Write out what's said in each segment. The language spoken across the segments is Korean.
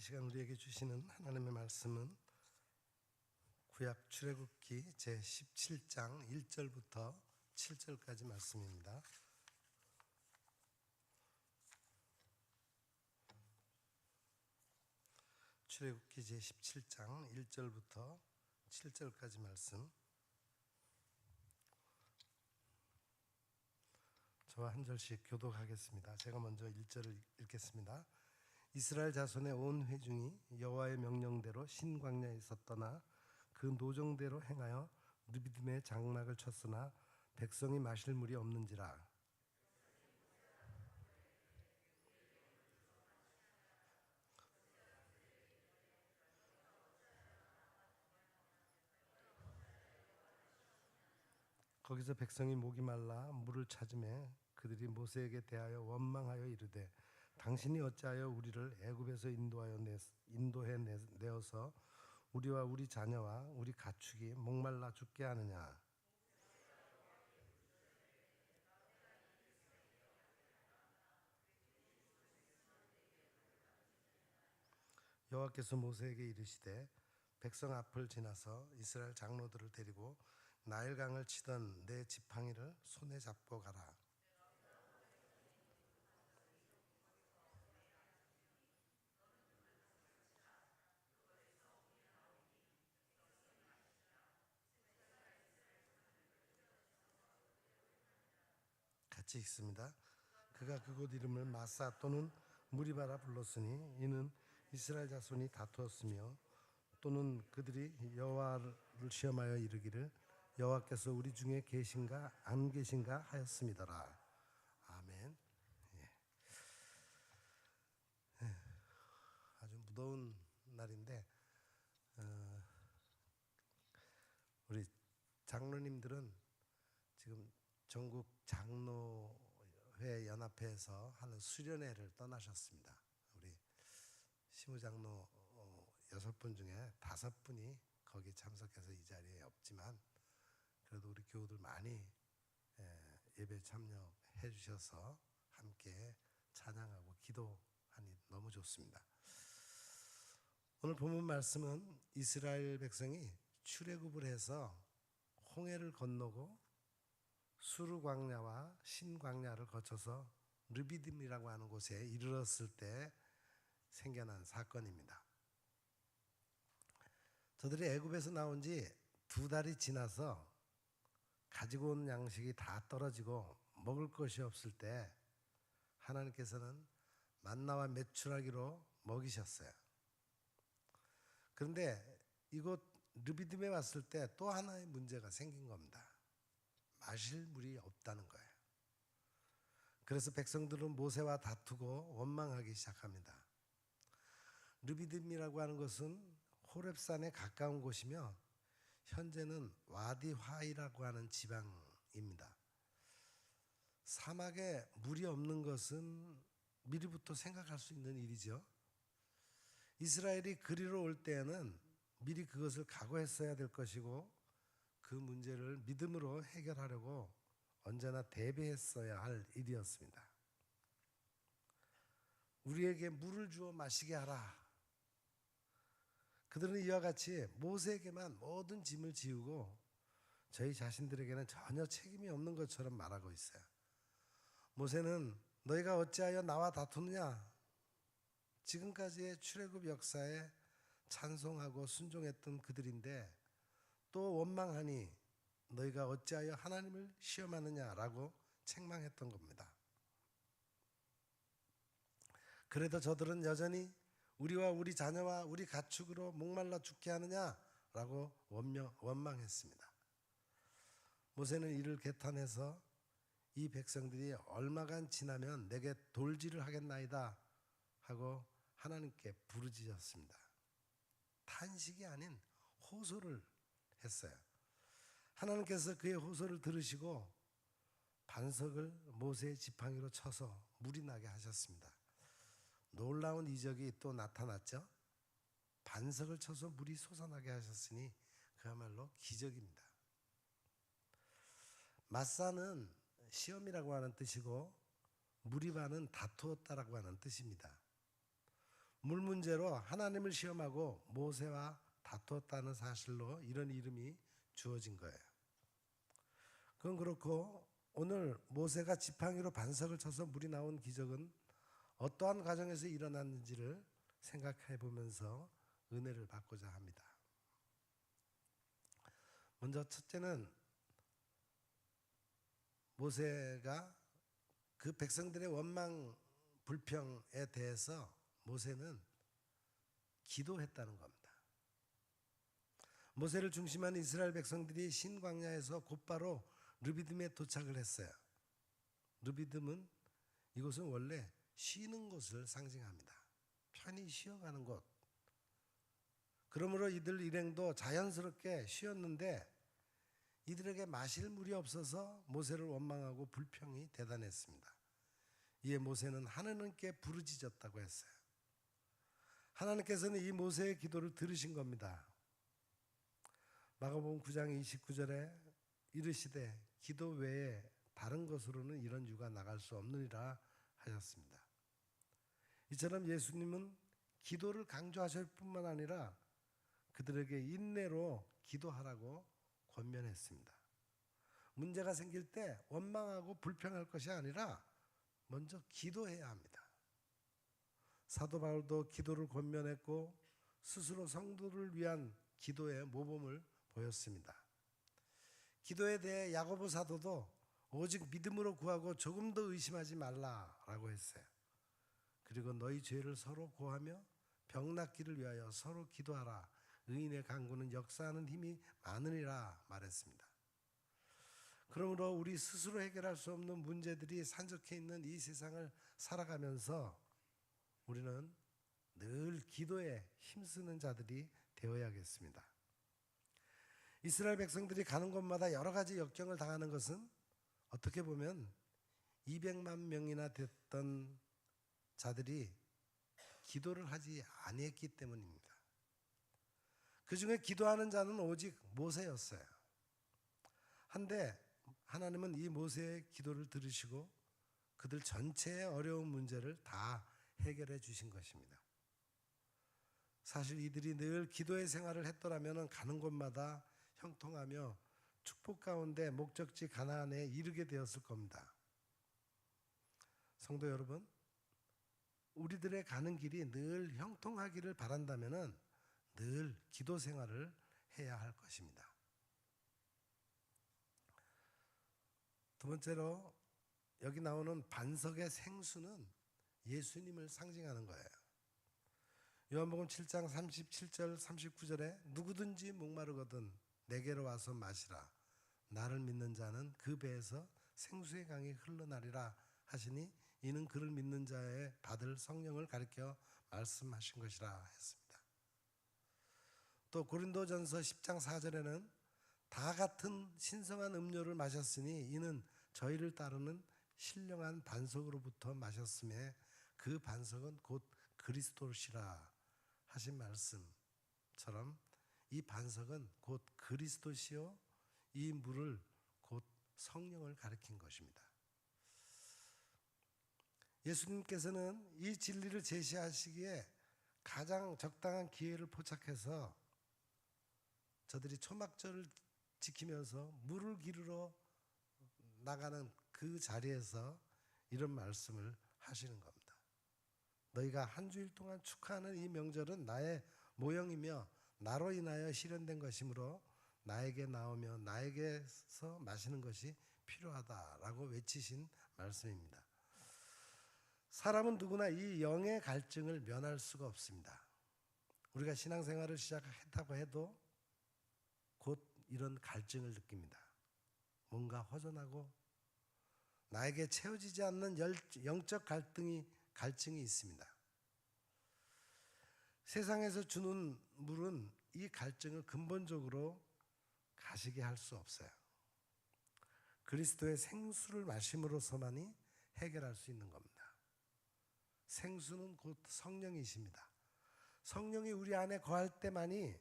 시간 우리에게 주시는 하나님의 말씀은 구약 출애굽기 제17장 1절부터 7절까지 말씀입니다. 출애굽기 제17장 1절부터 7절까지 말씀, 저와 한 절씩 교독하겠습니다. 제가 먼저 1절을 읽겠습니다. 이스라엘 자손의 온 회중이 여호와의 명령대로 신광야에서 떠나 그 노정대로 행하여 르비딤의 장막을 쳤으나 백성이 마실 물이 없는지라. 거기서 백성이 목이 말라 물을 찾으매 그들이 모세에게 대하여 원망하여 이르되 당신이 어찌하여 우리를 애굽에서 인도해 내어서 우리와 우리 자녀와 우리 가축이 목말라 죽게 하느냐. 여호와께서 모세에게 이르시되 백성 앞을 지나서 이스라엘 장로들을 데리고 나일강을 치던 내 지팡이를 손에 잡고 가라. 같이 읽습니다. 그가 그곳 이름을 마사 또는 무리바라 불렀으니 이는 이스라엘 자손이 다투었으며 또는 그들이 여호와를 시험하여 이르기를 여호와께서 우리 중에 계신가 안 계신가 하였음이더라. 아멘. 아주 무더운 날인데 우리 장로님들은 지금 전국 장로회 연합회에서 하는 수련회를 떠나셨습니다. 우리 시무장로 6분 중에 5분이 거기 참석해서 이 자리에 없지만 그래도 우리 교우들 많이 예배 참여해 주셔서 함께 찬양하고 기도하니 너무 좋습니다. 오늘 본문 말씀은 이스라엘 백성이 출애굽을 해서 홍해를 건너고 수르 광야와 신 광야를 거쳐서 르비딤이라고 하는 곳에 이르렀을 때 생겨난 사건입니다. 저들이 애굽에서 나온 지 2달이 지나서 가지고 온 양식이 다 떨어지고 먹을 것이 없을 때 하나님께서는 만나와 메추라기로 먹이셨어요. 그런데 이곳 르비딤에 왔을 때 또 하나의 문제가 생긴 겁니다. 마실 물이 없다는 거예요. 그래서 백성들은 모세와 다투고 원망하기 시작합니다. 르비딤이라고 하는 것은 호렙산에 가까운 곳이며 현재는 와디 화이라고 하는 지방입니다. 사막에 물이 없는 것은 미리부터 생각할 수 있는 일이죠. 이스라엘이 그리로 올 때에는 미리 그것을 각오했어야 될 것이고 그 문제를 믿음으로 해결하려고 언제나 대비했어야 할 일이었습니다. 우리에게 물을 주어 마시게 하라. 그들은 이와 같이 모세에게만 모든 짐을 지우고 저희 자신들에게는 전혀 책임이 없는 것처럼 말하고 있어요. 모세는 너희가 어찌하여 나와 다투느냐? 지금까지의 출애굽 역사에 찬송하고 순종했던 그들인데 또 원망하니 너희가 어찌하여 하나님을 시험하느냐라고 책망했던 겁니다. 그래도 저들은 여전히 우리와 우리 자녀와 우리 가축으로 목말라 죽게 하느냐라고 원망했습니다. 모세는 이를 개탄해서 이 백성들이 얼마간 지나면 내게 돌질을 하겠나이다 하고 하나님께 부르짖었습니다. 탄식이 아닌 호소를 했어요. 하나님께서 그의 호소를 들으시고 반석을 모세의 지팡이로 쳐서 물이 나게 하셨습니다. 놀라운 이적이 또 나타났죠. 반석을 쳐서 물이 솟아나게 하셨으니 그야말로 기적입니다. 마사는 시험이라고 하는 뜻이고 무리바는 다투었다라고 하는 뜻입니다. 물 문제로 하나님을 시험하고 모세와 다투었다는 사실로 이런 이름이 주어진 거예요. 그건 그렇고 오늘 모세가 지팡이로 반석을 쳐서 물이 나온 기적은 어떠한 과정에서 일어났는지를 생각해 보면서 은혜를 받고자 합니다. 먼저 첫째는 모세가 그 백성들의 원망 불평에 대해서 모세는 기도했다는 겁니다. 모세를 중심한 이스라엘 백성들이 신광야에서 곧바로 르비딤에 도착을 했어요. 르비딤은 이곳은 원래 쉬는 곳을 상징합니다. 편히 쉬어가는 곳. 그러므로 이들 일행도 자연스럽게 쉬었는데 이들에게 마실 물이 없어서 모세를 원망하고 불평이 대단했습니다. 이에 모세는 하나님께 부르짖었다고 했어요. 하나님께서는 이 모세의 기도를 들으신 겁니다. 마가복음 9장 29절에 이르시되 기도 외에 다른 것으로는 이런 유가 나갈 수 없느니라 하셨습니다. 이처럼 예수님은 기도를 강조하실 뿐만 아니라 그들에게 인내로 기도하라고 권면했습니다. 문제가 생길 때 원망하고 불평할 것이 아니라 먼저 기도해야 합니다. 사도 바울도 기도를 권면했고 스스로 성도를 위한 기도의 모범을 보였습니다. 기도에 대해 야고보 사도도 오직 믿음으로 구하고 조금 더 의심하지 말라라고 했어요. 그리고 너희 죄를 서로 고하며 병 낫기를 위하여 서로 기도하라. 의인의 간구는 역사하는 힘이 많으리라 말했습니다. 그러므로 우리 스스로 해결할 수 없는 문제들이 산적해 있는 이 세상을 살아가면서 우리는 늘 기도에 힘쓰는 자들이 되어야겠습니다. 이스라엘 백성들이 가는 곳마다 여러 가지 역경을 당하는 것은 어떻게 보면 200만 명이나 됐던 자들이 기도를 하지 아니했기 때문입니다. 그 중에 기도하는 자는 오직 모세였어요. 한데 하나님은 이 모세의 기도를 들으시고 그들 전체의 어려운 문제를 다 해결해 주신 것입니다. 사실 이들이 늘 기도의 생활을 했더라면 가는 곳마다 형통하며 축복 가운데 목적지 가나안에 이르게 되었을 겁니다. 성도 여러분, 우리들의 가는 길이 늘 형통하기를 바란다면 늘 기도 생활을 해야 할 것입니다. 두 번째로 여기 나오는 반석의 생수는 예수님을 상징하는 거예요. 요한복음 7장 37절 39절에 누구든지 목마르거든 내게로 와서 마시라. 나를 믿는 자는 그 배에서 생수의 강이 흘러나리라 하시니 이는 그를 믿는 자의 받을 성령을 가리켜 말씀하신 것이라 했습니다. 또 고린도전서 10장 4절에는 다 같은 신성한 음료를 마셨으니 이는 저희를 따르는 신령한 반석으로부터 마셨음에 그 반석은 곧 그리스도시라 하신 말씀처럼 이 반석은 곧 그리스도시요 이 물을 곧 성령을 가리킨 것입니다. 예수님께서는 이 진리를 제시하시기에 가장 적당한 기회를 포착해서 저들이 초막절을 지키면서 물을 기르러 나가는 그 자리에서 이런 말씀을 하시는 겁니다. 너희가 한 주일 동안 축하하는 이 명절은 나의 모형이며 나로 인하여 실현된 것이므로 나에게 나오며 나에게서 마시는 것이 필요하다라고 외치신 말씀입니다. 사람은 누구나 이 영의 갈증을 면할 수가 없습니다. 우리가 신앙생활을 시작했다고 해도 곧 이런 갈증을 느낍니다. 뭔가 허전하고 나에게 채워지지 않는 영적 갈증이 있습니다. 세상에서 주는 물은 이 갈증을 근본적으로 가시게 할 수 없어요. 그리스도의 생수를 마심으로서만이 해결할 수 있는 겁니다. 생수는 곧 성령이십니다. 성령이 우리 안에 거할 때만이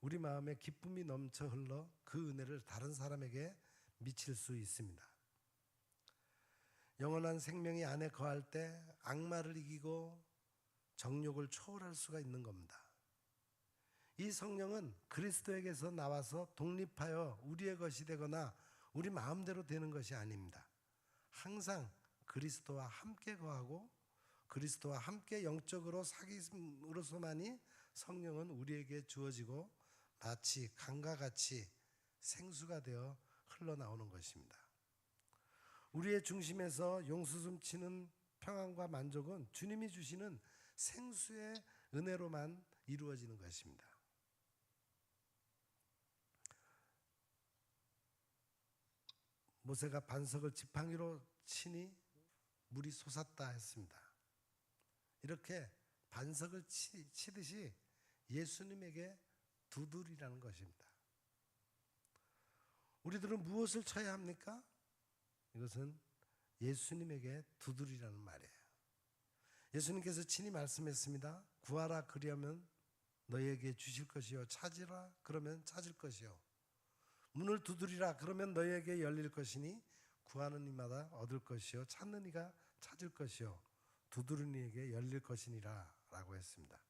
우리 마음에 기쁨이 넘쳐 흘러 그 은혜를 다른 사람에게 미칠 수 있습니다. 영원한 생명이 안에 거할 때 악마를 이기고 정욕을 초월할 수가 있는 겁니다. 이 성령은 그리스도에게서 나와서 독립하여 우리의 것이 되거나 우리 마음대로 되는 것이 아닙니다. 항상 그리스도와 함께 거하고 그리스도와 함께 영적으로 사귐으로서만이 성령은 우리에게 주어지고 마치 강과 같이 생수가 되어 흘러나오는 것입니다. 우리의 중심에서 용수숨 치는 평안과 만족은 주님이 주시는 생수의 은혜로만 이루어지는 것입니다. 모세가 반석을 지팡이로 치니 물이 솟았다 했습니다. 이렇게 반석을 치듯이 예수님에게 두드리라는 것입니다. 우리들은 무엇을 쳐야 합니까? 이것은 예수님에게 두드리라는 말이에요. 예수님께서 친히 말씀했습니다. 구하라 그리하면 너희에게 주실 것이요, 찾으라 그러면 찾을 것이요, 문을 두드리라 그러면 너희에게 열릴 것이니 구하는 이마다 얻을 것이요, 찾는 이가 찾을 것이요, 두드리는 이에게 열릴 것이니라 라고 했습니다.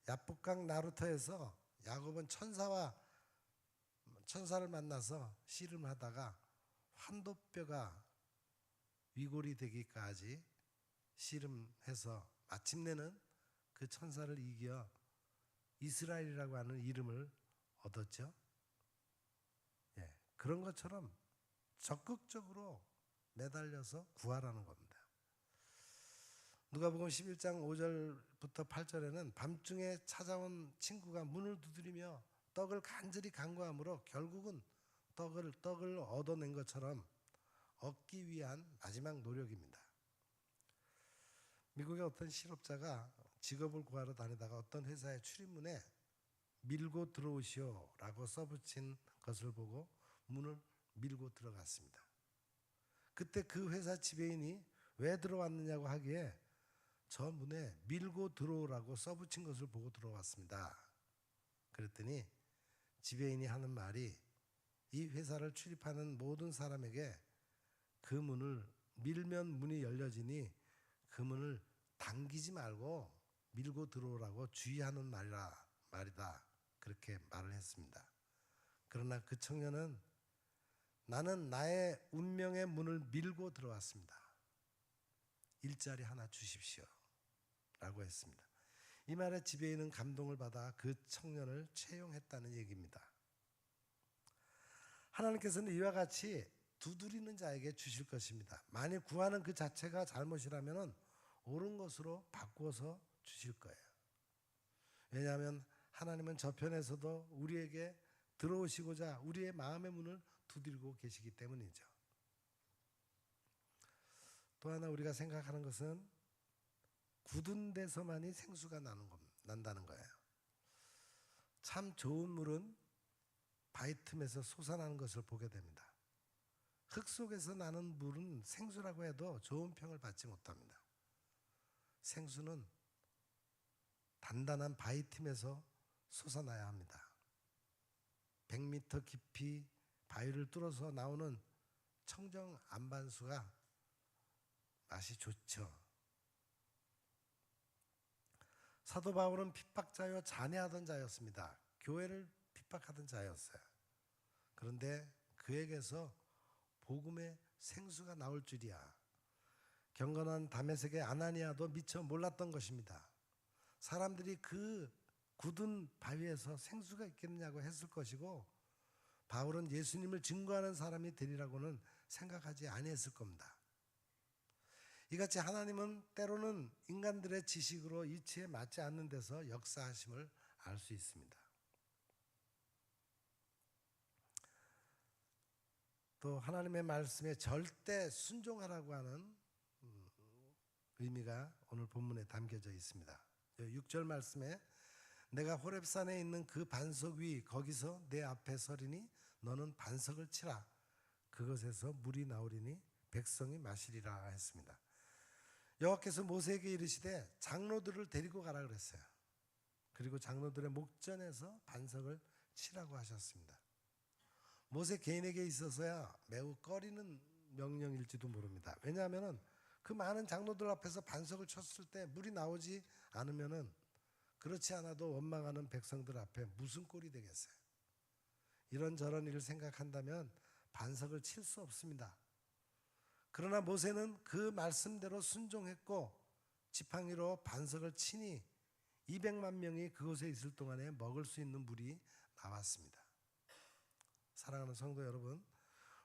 야복강 나루터에서 야곱은 천사를 만나서 씨름하다가 환도뼈가 위골이 되기까지 씨름해서 마침내는 그 천사를 이겨 이스라엘이라고 하는 이름을 얻었죠. 그런 것처럼 적극적으로 매달려서 구하라는 겁니다. 누가복음 11장 5절부터 8절에는 밤중에 찾아온 친구가 문을 두드리며 떡을 간절히 간구함으로 결국은 떡을 얻어낸 것처럼 얻기 위한 마지막 노력입니다. 미국의 어떤 실업자가 직업을 구하러 다니다가 어떤 회사의 출입문에 밀고 들어오시오라고 써붙인 것을 보고 문을 밀고 들어갔습니다. 그때 그 회사 지배인이 왜 들어왔느냐고 하기에 저 문에 밀고 들어오라고 써붙인 것을 보고 들어왔습니다. 그랬더니 지배인이 하는 말이 이 회사를 출입하는 모든 사람에게 그 문을 밀면 문이 열려지니 그 문을 당기지 말고 밀고 들어오라고 주의하는 말이다. 그렇게 말을 했습니다. 그러나 그 청년은 나는 나의 운명의 문을 밀고 들어왔습니다. 일자리 하나 주십시오 라고 했습니다. 이 말에 지배인은 감동을 받아 그 청년을 채용했다는 얘기입니다. 하나님께서는 이와 같이 두드리는 자에게 주실 것입니다. 만일 구하는 그 자체가 잘못이라면 옳은 것으로 바꾸어서 주실 거예요. 왜냐하면 하나님은 저편에서도 우리에게 들어오시고자 우리의 마음의 문을 두드리고 계시기 때문이죠. 또 하나 우리가 생각하는 것은 굳은 데서만이 생수가 난다는 거예요. 참 좋은 물은 바위 틈에서 솟아나는 것을 보게 됩니다. 흙 속에서 나는 물은 생수라고 해도 좋은 평을 받지 못합니다. 생수는 단단한 바위 틈에서 솟아나야 합니다. 100m 깊이 바위를 뚫어서 나오는 청정 안반수가 맛이 좋죠. 사도 바울은 핍박자요 잔해하던 자였습니다. 교회를 핍박하던 자였어요. 그런데 그에게서 복음의 생수가 나올 줄이야. 경건한 다메섹의 아나니아도 미처 몰랐던 것입니다. 사람들이 그 굳은 바위에서 생수가 있겠냐고 했을 것이고 바울은 예수님을 증거하는 사람이 되리라고는 생각하지 아니했을 겁니다. 이같이 하나님은 때로는 인간들의 지식으로 이치에 맞지 않는 데서 역사하심을 알 수 있습니다. 또 하나님의 말씀에 절대 순종하라고 하는 의미가 오늘 본문에 담겨져 있습니다. 6절 말씀에 내가 호렙산에 있는 그 반석 위 거기서 내 앞에 서리니 너는 반석을 치라. 그것에서 물이 나오리니 백성이 마시리라 했습니다. 여호와께서 모세에게 이르시되 장로들을 데리고 가라 그랬어요. 그리고 장로들의 목전에서 반석을 치라고 하셨습니다. 모세 개인에게 있어서야 매우 꺼리는 명령일지도 모릅니다. 왜냐하면 그 많은 장로들 앞에서 반석을 쳤을 때 물이 나오지 않으면은 그렇지 않아도 원망하는 백성들 앞에 무슨 꼴이 되겠어요? 이런저런 일을 생각한다면 반석을 칠 수 없습니다. 그러나 모세는 그 말씀대로 순종했고 지팡이로 반석을 치니 200만 명이 그곳에 있을 동안에 먹을 수 있는 물이 나왔습니다. 사랑하는 성도 여러분,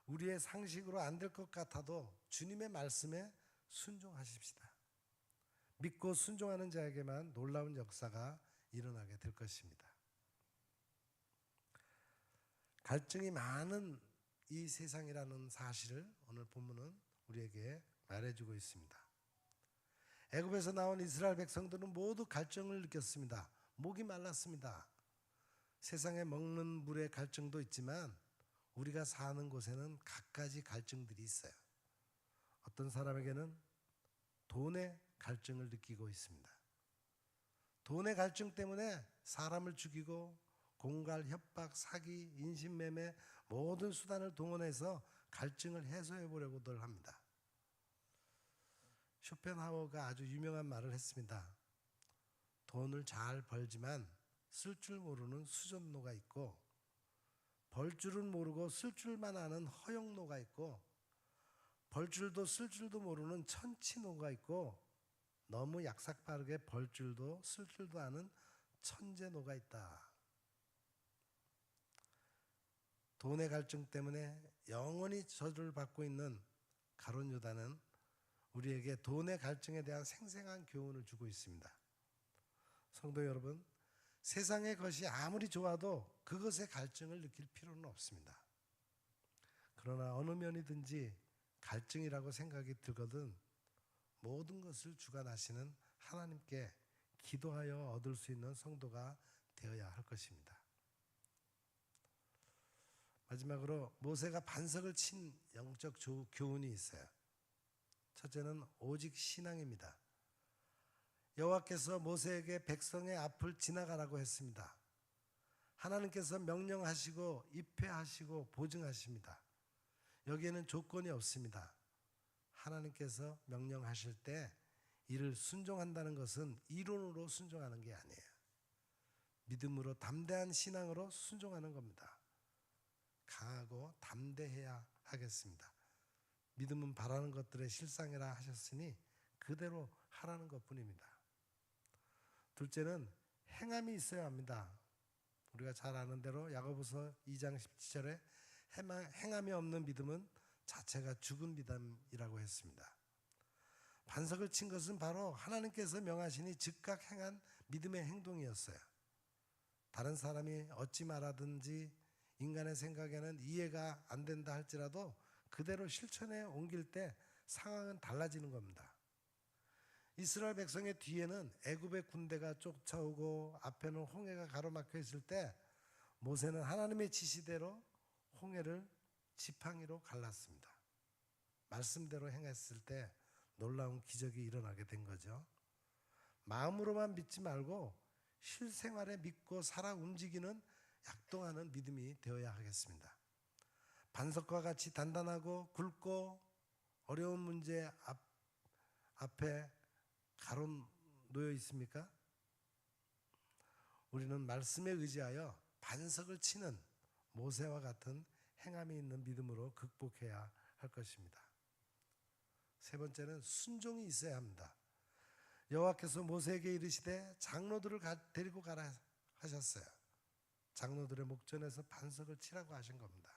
우리의 상식으로 안 될 것 같아도 주님의 말씀에 순종하십시다. 믿고 순종하는 자에게만 놀라운 역사가 일어나게 될 것입니다. 갈증이 많은 이 세상이라는 사실을 오늘 본문은 우리에게 말해주고 있습니다. 애굽에서 나온 이스라엘 백성들은 모두 갈증을 느꼈습니다. 목이 말랐습니다. 세상에 먹는 물의 갈증도 있지만 우리가 사는 곳에는 갖가지 갈증들이 있어요. 어떤 사람에게는 돈의 갈증을 느끼고 있습니다. 돈의 갈증 때문에 사람을 죽이고 공갈, 협박, 사기, 인신매매 모든 수단을 동원해서 갈증을 해소해 보려고들 합니다. 쇼펜하우어가 아주 유명한 말을 했습니다. 돈을 잘 벌지만 쓸 줄 모르는 수전노가 있고 벌 줄은 모르고 쓸 줄만 아는 허영노가 있고 벌 줄도 쓸 줄도 모르는 천치노가 있고 너무 약삭빠르게 벌 줄도 쓸 줄도 아는 천재노가 있다. 돈의 갈증 때문에 영원히 저주를 받고 있는 가룟 유다는 우리에게 돈의 갈증에 대한 생생한 교훈을 주고 있습니다. 성도 여러분, 세상의 것이 아무리 좋아도 그것의 갈증을 느낄 필요는 없습니다. 그러나 어느 면이든지 갈증이라고 생각이 들거든 모든 것을 주관하시는 하나님께 기도하여 얻을 수 있는 성도가 되어야 할 것입니다. 마지막으로 모세가 반석을 친 영적 교훈이 있어요. 첫째는 오직 신앙입니다. 여호와께서 모세에게 백성의 앞을 지나가라고 했습니다. 하나님께서 명령하시고 입회하시고 보증하십니다. 여기에는 조건이 없습니다. 하나님께서 명령하실 때 이를 순종한다는 것은 이론으로 순종하는 게 아니에요. 믿음으로 담대한 신앙으로 순종하는 겁니다. 강하고 담대해야 하겠습니다. 믿음은 바라는 것들의 실상이라 하셨으니 그대로 하라는 것뿐입니다. 둘째는 행함이 있어야 합니다. 우리가 잘 아는 대로 야고보서 2장 17절에 행함이 없는 믿음은 자체가 죽은 믿음이라고 했습니다. 반석을 친 것은 바로 하나님께서 명하시니 즉각 행한 믿음의 행동이었어요. 다른 사람이 어찌 말하든지 인간의 생각에는 이해가 안 된다 할지라도 그대로 실천에 옮길 때 상황은 달라지는 겁니다. 이스라엘 백성의 뒤에는 애굽의 군대가 쫓아오고 앞에는 홍해가 가로막혀 있을 때 모세는 하나님의 지시대로 홍해를 지팡이로 갈랐습니다. 말씀대로 행했을 때 놀라운 기적이 일어나게 된 거죠. 마음으로만 믿지 말고 실생활에 믿고 살아 움직이는 약동하는 믿음이 되어야 하겠습니다. 반석과 같이 단단하고 굵고 어려운 문제 앞에 가로 놓여 있습니까? 우리는 말씀에 의지하여 반석을 치는 모세와 같은 행함이 있는 믿음으로 극복해야 할 것입니다. 세 번째는 순종이 있어야 합니다. 여호와께서 모세에게 이르시되 장로들을 데리고 가라 하셨어요. 장로들의 목전에서 반석을 치라고 하신 겁니다.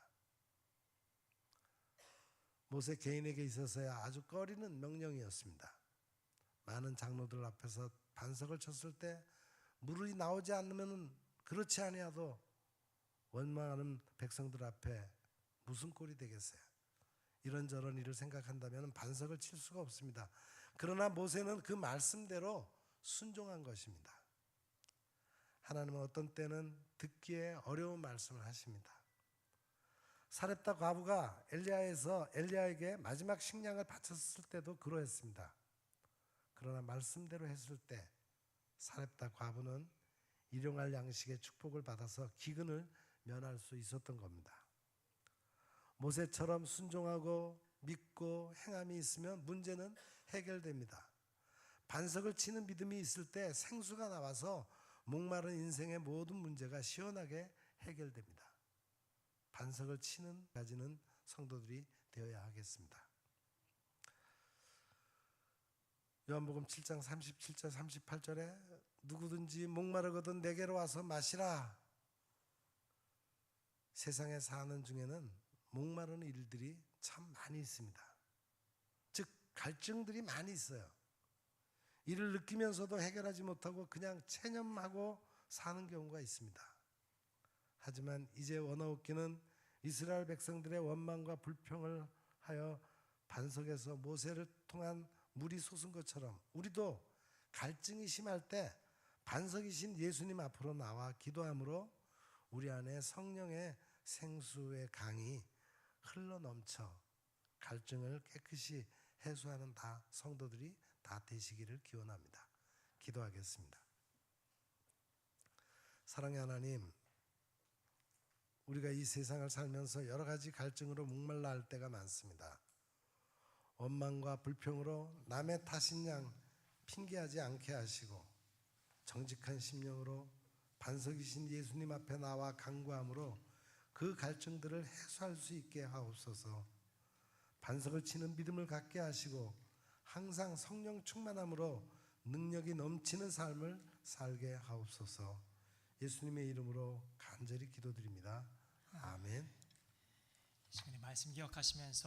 모세 개인에게 있어서야 아주 꺼리는 명령이었습니다. 많은 장로들 앞에서 반석을 쳤을 때 물이 나오지 않으면 그렇지 아니하도 원망하는 백성들 앞에 무슨 꼴이 되겠어요? 이런저런 일을 생각한다면 반석을 칠 수가 없습니다. 그러나 모세는 그 말씀대로 순종한 것입니다. 하나님은 어떤 때는 듣기에 어려운 말씀을 하십니다. 사렙다 과부가 엘리야에게 마지막 식량을 바쳤을 때도 그러했습니다. 그러나 말씀대로 했을 때 사렙다 과부는 일용할 양식의 축복을 받아서 기근을 면할 수 있었던 겁니다. 모세처럼 순종하고 믿고 행함이 있으면 문제는 해결됩니다. 반석을 치는 믿음이 있을 때 생수가 나와서 목마른 인생의 모든 문제가 시원하게 해결됩니다. 반석을 치는 가지는 성도들이 되어야 하겠습니다. 요한복음 7장 37절 38절에 누구든지 목마르거든 내게로 와서 마시라. 세상에 사는 중에는 목마르는 일들이 참 많이 있습니다. 즉 갈증들이 많이 있어요. 이를 느끼면서도 해결하지 못하고 그냥 체념하고 사는 경우가 있습니다. 하지만 이제 원어웃기는 이스라엘 백성들의 원망과 불평을 하여 반석에서 모세를 통한 물이 솟은 것처럼 우리도 갈증이 심할 때 반석이신 예수님 앞으로 나와 기도함으로 우리 안에 성령의 생수의 강이 흘러넘쳐 갈증을 깨끗이 해소하는 다 성도들이 다 되시기를 기원합니다. 기도하겠습니다. 사랑의 하나님, 우리가 이 세상을 살면서 여러 가지 갈증으로 목말라 할 때가 많습니다. 원망과 불평으로 남의 탓인 양 핑계하지 않게 하시고 정직한 심령으로 반석이신 예수님 앞에 나와 간구함으로 그 갈증들을 해소할 수 있게 하옵소서. 반석을 치는 믿음을 갖게 하시고 항상 성령 충만함으로 능력이 넘치는 삶을 살게 하옵소서. 예수님의 이름으로 간절히 기도드립니다. 아멘. 이 시간에 말씀 기억하시면서